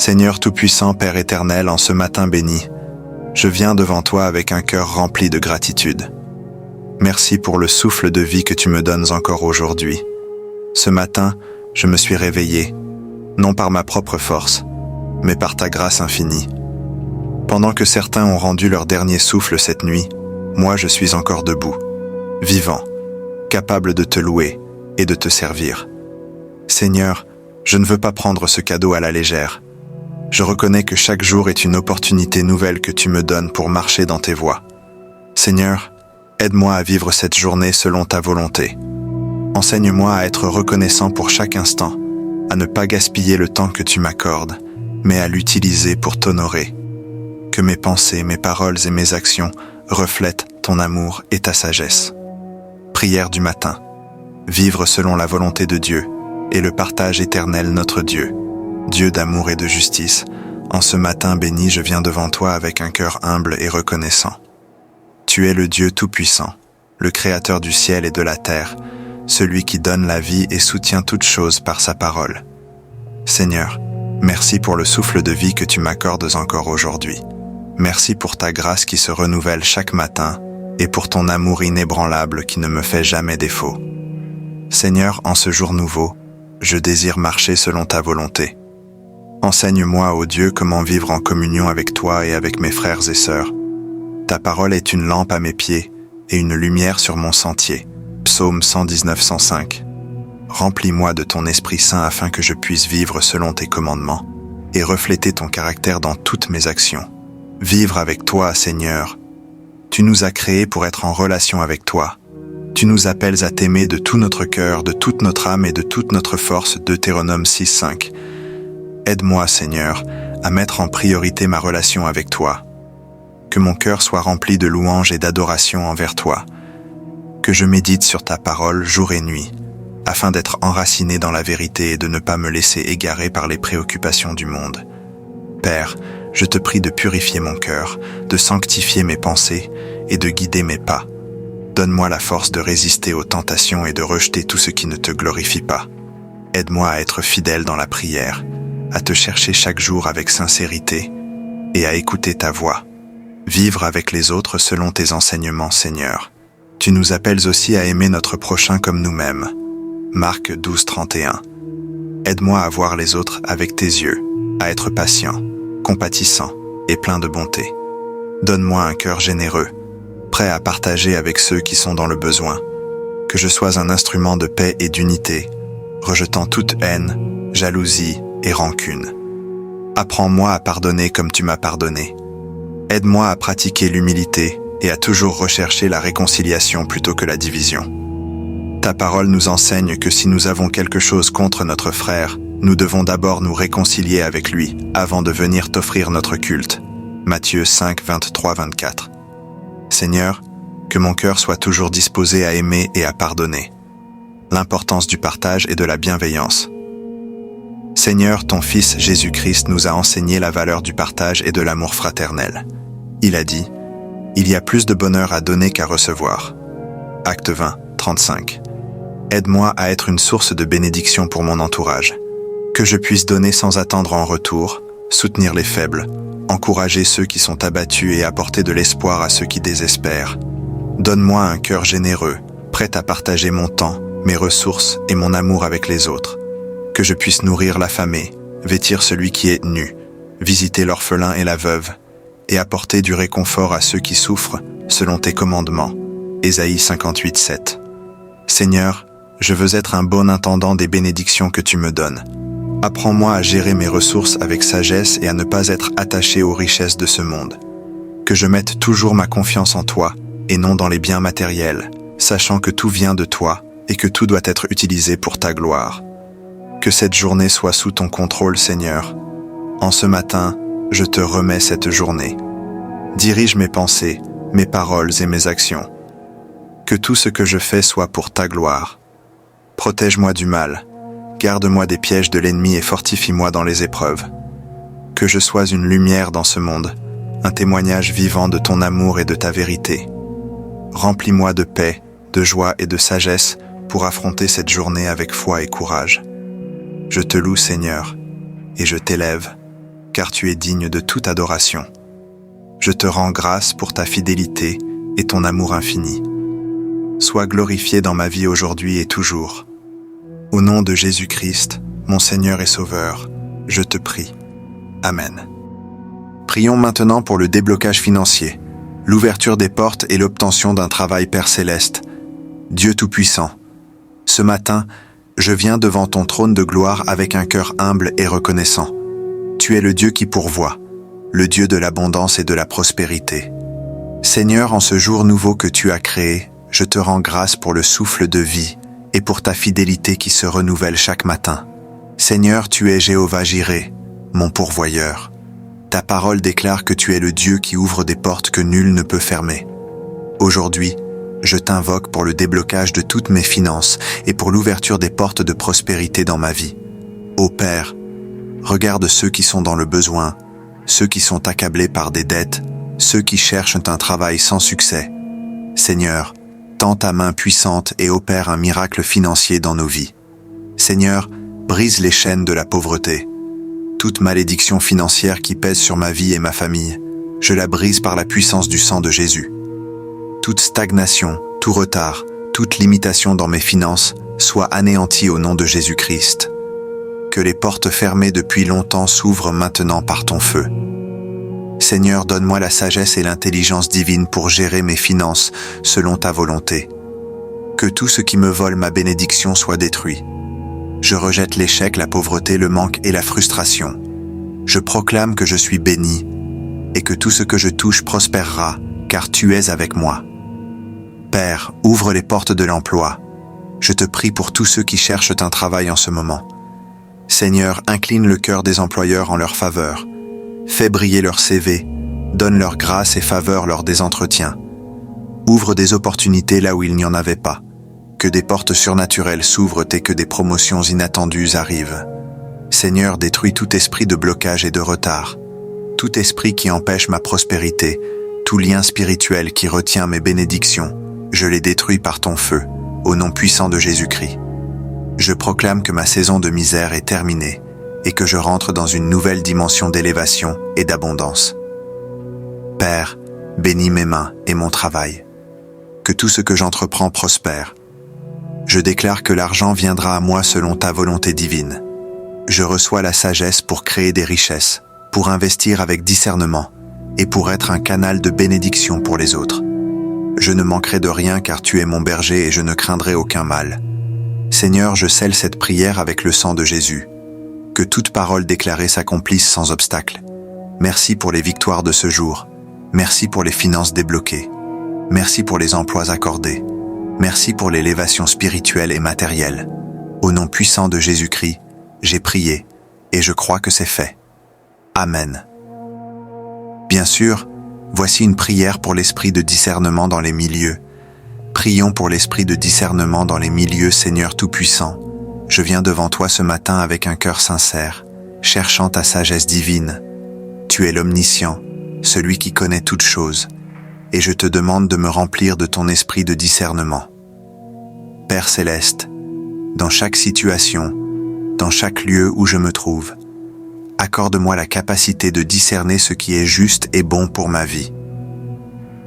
Seigneur Tout-Puissant, Père éternel, en ce matin béni, je viens devant toi avec un cœur rempli de gratitude. Merci pour le souffle de vie que tu me donnes encore aujourd'hui. Ce matin, je me suis réveillé, non par ma propre force, mais par ta grâce infinie. Pendant que certains ont rendu leur dernier souffle cette nuit, moi je suis encore debout, vivant, capable de te louer et de te servir. Seigneur, je ne veux pas prendre ce cadeau à la légère. Je reconnais que chaque jour est une opportunité nouvelle que tu me donnes pour marcher dans tes voies. Seigneur, aide-moi à vivre cette journée selon ta volonté. Enseigne-moi à être reconnaissant pour chaque instant, à ne pas gaspiller le temps que tu m'accordes, mais à l'utiliser pour t'honorer. Que mes pensées, mes paroles et mes actions reflètent ton amour et ta sagesse. Prière du matin. Vivre selon la volonté de Dieu et le partage éternel notre Dieu. Dieu d'amour et de justice, en ce matin béni, je viens devant toi avec un cœur humble et reconnaissant. Tu es le Dieu Tout-Puissant, le Créateur du ciel et de la terre, celui qui donne la vie et soutient toutes choses par sa parole. Seigneur, merci pour le souffle de vie que tu m'accordes encore aujourd'hui. Merci pour ta grâce qui se renouvelle chaque matin et pour ton amour inébranlable qui ne me fait jamais défaut. Seigneur, en ce jour nouveau, je désire marcher selon ta volonté. Enseigne-moi, ô Dieu, comment vivre en communion avec toi et avec mes frères et sœurs. Ta parole est une lampe à mes pieds et une lumière sur mon sentier. Psaume 119-105. Remplis-moi de ton Esprit Saint afin que je puisse vivre selon tes commandements et refléter ton caractère dans toutes mes actions. Vivre avec toi, Seigneur. Tu nous as créés pour être en relation avec toi. Tu nous appelles à t'aimer de tout notre cœur, de toute notre âme et de toute notre force. Deutéronome 6-5. Aide-moi, Seigneur, à mettre en priorité ma relation avec toi. Que mon cœur soit rempli de louanges et d'adoration envers toi. Que je médite sur ta parole jour et nuit, afin d'être enraciné dans la vérité et de ne pas me laisser égarer par les préoccupations du monde. Père, je te prie de purifier mon cœur, de sanctifier mes pensées et de guider mes pas. Donne-moi la force de résister aux tentations et de rejeter tout ce qui ne te glorifie pas. Aide-moi à être fidèle dans la prière, à te chercher chaque jour avec sincérité et à écouter ta voix. Vivre avec les autres selon tes enseignements, Seigneur. Tu nous appelles aussi à aimer notre prochain comme nous-mêmes. Marc 12-31. Aide-moi à voir les autres avec tes yeux, à être patient, compatissant et plein de bonté. Donne-moi un cœur généreux, prêt à partager avec ceux qui sont dans le besoin. Que je sois un instrument de paix et d'unité, rejetant toute haine, jalousie et rancune. Apprends-moi à pardonner comme tu m'as pardonné. Aide-moi à pratiquer l'humilité et à toujours rechercher la réconciliation plutôt que la division. Ta parole nous enseigne que si nous avons quelque chose contre notre frère, nous devons d'abord nous réconcilier avec lui avant de venir t'offrir notre culte. Matthieu 5, 23-24. Seigneur, que mon cœur soit toujours disposé à aimer et à pardonner. L'importance du partage et de la bienveillance. Seigneur, ton Fils Jésus-Christ nous a enseigné la valeur du partage et de l'amour fraternel. Il a dit « Il y a plus de bonheur à donner qu'à recevoir ». Acte 20, 35. Aide-moi à être une source de bénédiction pour mon entourage. Que je puisse donner sans attendre en retour, soutenir les faibles, encourager ceux qui sont abattus et apporter de l'espoir à ceux qui désespèrent. Donne-moi un cœur généreux, prêt à partager mon temps, mes ressources et mon amour avec les autres. Que je puisse nourrir l'affamé, vêtir celui qui est nu, visiter l'orphelin et la veuve, et apporter du réconfort à ceux qui souffrent, selon tes commandements. Ésaïe 58-7. Seigneur, je veux être un bon intendant des bénédictions que tu me donnes. Apprends-moi à gérer mes ressources avec sagesse et à ne pas être attaché aux richesses de ce monde. Que je mette toujours ma confiance en toi, et non dans les biens matériels, sachant que tout vient de toi et que tout doit être utilisé pour ta gloire. Que cette journée soit sous ton contrôle, Seigneur. En ce matin, je te remets cette journée. Dirige mes pensées, mes paroles et mes actions. Que tout ce que je fais soit pour ta gloire. Protège-moi du mal, garde-moi des pièges de l'ennemi et fortifie-moi dans les épreuves. Que je sois une lumière dans ce monde, un témoignage vivant de ton amour et de ta vérité. Remplis-moi de paix, de joie et de sagesse pour affronter cette journée avec foi et courage. Je te loue, Seigneur, et je t'élève, car tu es digne de toute adoration. Je te rends grâce pour ta fidélité et ton amour infini. Sois glorifié dans ma vie aujourd'hui et toujours. Au nom de Jésus-Christ, mon Seigneur et Sauveur, je te prie. Amen. Prions maintenant pour le déblocage financier, l'ouverture des portes et l'obtention d'un travail Père Céleste. Dieu Tout-Puissant, ce matin, je viens devant ton trône de gloire avec un cœur humble et reconnaissant. Tu es le Dieu qui pourvoit, le Dieu de l'abondance et de la prospérité. Seigneur, en ce jour nouveau que tu as créé, je te rends grâce pour le souffle de vie et pour ta fidélité qui se renouvelle chaque matin. Seigneur, tu es Jéhovah Jireh, mon pourvoyeur. Ta parole déclare que tu es le Dieu qui ouvre des portes que nul ne peut fermer. Aujourd'hui, je t'invoque pour le déblocage de toutes mes finances et pour l'ouverture des portes de prospérité dans ma vie. Ô Père, regarde ceux qui sont dans le besoin, ceux qui sont accablés par des dettes, ceux qui cherchent un travail sans succès. Seigneur, tends ta main puissante et opère un miracle financier dans nos vies. Seigneur, brise les chaînes de la pauvreté. Toute malédiction financière qui pèse sur ma vie et ma famille, je la brise par la puissance du sang de Jésus. Toute stagnation, tout retard, toute limitation dans mes finances soit anéantie au nom de Jésus-Christ. Que les portes fermées depuis longtemps s'ouvrent maintenant par ton feu. Seigneur, donne-moi la sagesse et l'intelligence divine pour gérer mes finances selon ta volonté. Que tout ce qui me vole ma bénédiction soit détruit. Je rejette l'échec, la pauvreté, le manque et la frustration. Je proclame que je suis béni et que tout ce que je touche prospérera, car tu es avec moi. Père, ouvre les portes de l'emploi. Je te prie pour tous ceux qui cherchent un travail en ce moment. Seigneur, incline le cœur des employeurs en leur faveur. Fais briller leur CV, donne leur grâce et faveur lors des entretiens. Ouvre des opportunités là où il n'y en avait pas. Que des portes surnaturelles s'ouvrent et que des promotions inattendues arrivent. Seigneur, détruis tout esprit de blocage et de retard. Tout esprit qui empêche ma prospérité, tout lien spirituel qui retient mes bénédictions, je les détruis par ton feu, au nom puissant de Jésus-Christ. Je proclame que ma saison de misère est terminée et que je rentre dans une nouvelle dimension d'élévation et d'abondance. Père, bénis mes mains et mon travail. Que tout ce que j'entreprends prospère. Je déclare que l'argent viendra à moi selon ta volonté divine. Je reçois la sagesse pour créer des richesses, pour investir avec discernement et pour être un canal de bénédiction pour les autres. Je ne manquerai de rien car tu es mon berger et je ne craindrai aucun mal. Seigneur, je scelle cette prière avec le sang de Jésus. Que toute parole déclarée s'accomplisse sans obstacle. Merci pour les victoires de ce jour. Merci pour les finances débloquées. Merci pour les emplois accordés. Merci pour l'élévation spirituelle et matérielle. Au nom puissant de Jésus-Christ, j'ai prié et je crois que c'est fait. Amen. Bien sûr, voici une prière pour l'esprit de discernement dans les milieux. Prions pour l'esprit de discernement dans les milieux, Seigneur Tout-Puissant. Je viens devant toi ce matin avec un cœur sincère, cherchant ta sagesse divine. Tu es l'omniscient, celui qui connaît toutes choses, et je te demande de me remplir de ton esprit de discernement. Père Céleste, dans chaque situation, dans chaque lieu où je me trouve, accorde-moi la capacité de discerner ce qui est juste et bon pour ma vie.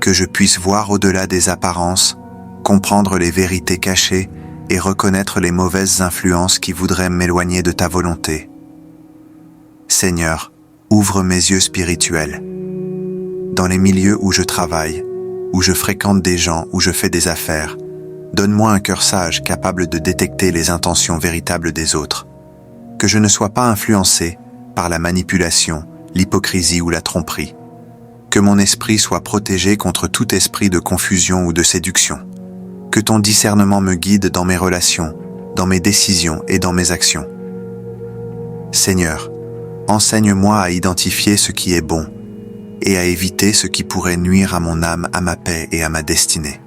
Que je puisse voir au-delà des apparences, comprendre les vérités cachées et reconnaître les mauvaises influences qui voudraient m'éloigner de ta volonté. Seigneur, ouvre mes yeux spirituels. Dans les milieux où je travaille, où je fréquente des gens, où je fais des affaires, donne-moi un cœur sage capable de détecter les intentions véritables des autres. Que je ne sois pas influencé par la manipulation, l'hypocrisie ou la tromperie. Que mon esprit soit protégé contre tout esprit de confusion ou de séduction. Que ton discernement me guide dans mes relations, dans mes décisions et dans mes actions. Seigneur, enseigne-moi à identifier ce qui est bon et à éviter ce qui pourrait nuire à mon âme, à ma paix et à ma destinée.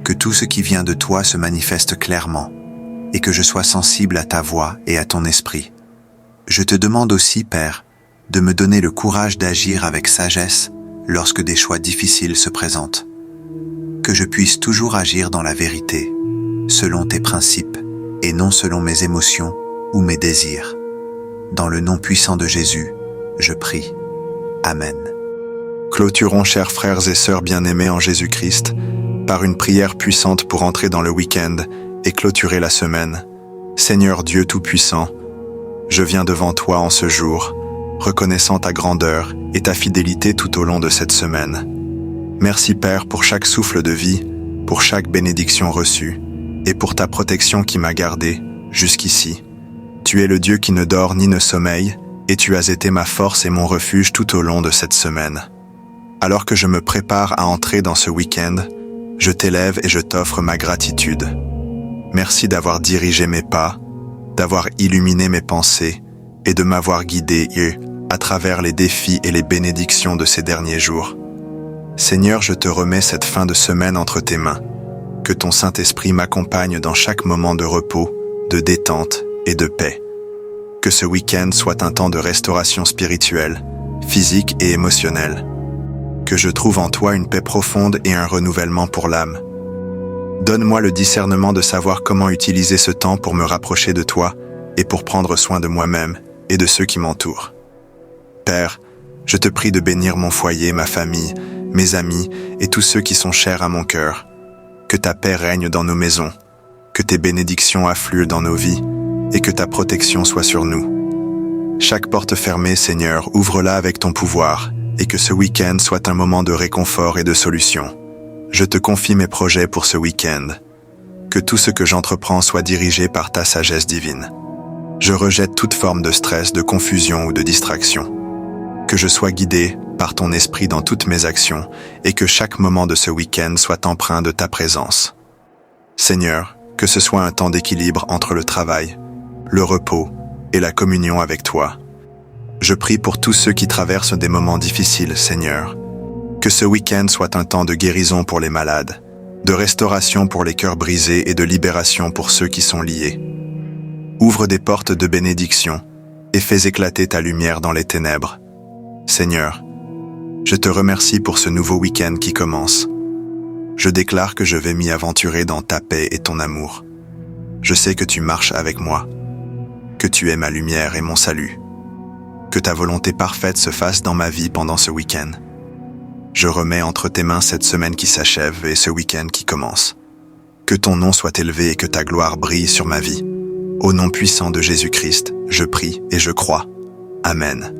Que tout ce qui vient de toi se manifeste clairement et que je sois sensible à ta voix et à ton esprit. Je te demande aussi, Père, de me donner le courage d'agir avec sagesse lorsque des choix difficiles se présentent. Que je puisse toujours agir dans la vérité, selon tes principes, et non selon mes émotions ou mes désirs. Dans le nom puissant de Jésus, je prie. Amen. Clôturons, chers frères et sœurs bien-aimés en Jésus-Christ, par une prière puissante pour entrer dans le week-end et clôturer la semaine. Seigneur Dieu Tout-Puissant, je viens devant toi en ce jour, reconnaissant ta grandeur et ta fidélité tout au long de cette semaine. Merci Père pour chaque souffle de vie, pour chaque bénédiction reçue, et pour ta protection qui m'a gardé jusqu'ici. Tu es le Dieu qui ne dort ni ne sommeille, et tu as été ma force et mon refuge tout au long de cette semaine. Alors que je me prépare à entrer dans ce week-end, je t'élève et je t'offre ma gratitude. Merci d'avoir dirigé mes pas, d'avoir illuminé mes pensées et de m'avoir guidé à travers les défis et les bénédictions de ces derniers jours. Seigneur, je te remets cette fin de semaine entre tes mains. Que ton Saint-Esprit m'accompagne dans chaque moment de repos, de détente et de paix. Que ce week-end soit un temps de restauration spirituelle, physique et émotionnelle. Que je trouve en toi une paix profonde et un renouvellement pour l'âme. Donne-moi le discernement de savoir comment utiliser ce temps pour me rapprocher de toi et pour prendre soin de moi-même et de ceux qui m'entourent. Père, je te prie de bénir mon foyer, ma famille, mes amis et tous ceux qui sont chers à mon cœur. Que ta paix règne dans nos maisons, que tes bénédictions affluent dans nos vies et que ta protection soit sur nous. Chaque porte fermée, Seigneur, ouvre-la avec ton pouvoir et que ce week-end soit un moment de réconfort et de solution. Je te confie mes projets pour ce week-end. Que tout ce que j'entreprends soit dirigé par ta sagesse divine. Je rejette toute forme de stress, de confusion ou de distraction. Que je sois guidé par ton esprit dans toutes mes actions et que chaque moment de ce week-end soit empreint de ta présence. Seigneur, que ce soit un temps d'équilibre entre le travail, le repos et la communion avec toi. Je prie pour tous ceux qui traversent des moments difficiles, Seigneur. Que ce week-end soit un temps de guérison pour les malades, de restauration pour les cœurs brisés et de libération pour ceux qui sont liés. Ouvre des portes de bénédiction et fais éclater ta lumière dans les ténèbres. Seigneur, je te remercie pour ce nouveau week-end qui commence. Je déclare que je vais m'y aventurer dans ta paix et ton amour. Je sais que tu marches avec moi, que tu es ma lumière et mon salut. Que ta volonté parfaite se fasse dans ma vie pendant ce week-end. Je remets entre tes mains cette semaine qui s'achève et ce week-end qui commence. Que ton nom soit élevé et que ta gloire brille sur ma vie. Au nom puissant de Jésus-Christ, je prie et je crois. Amen.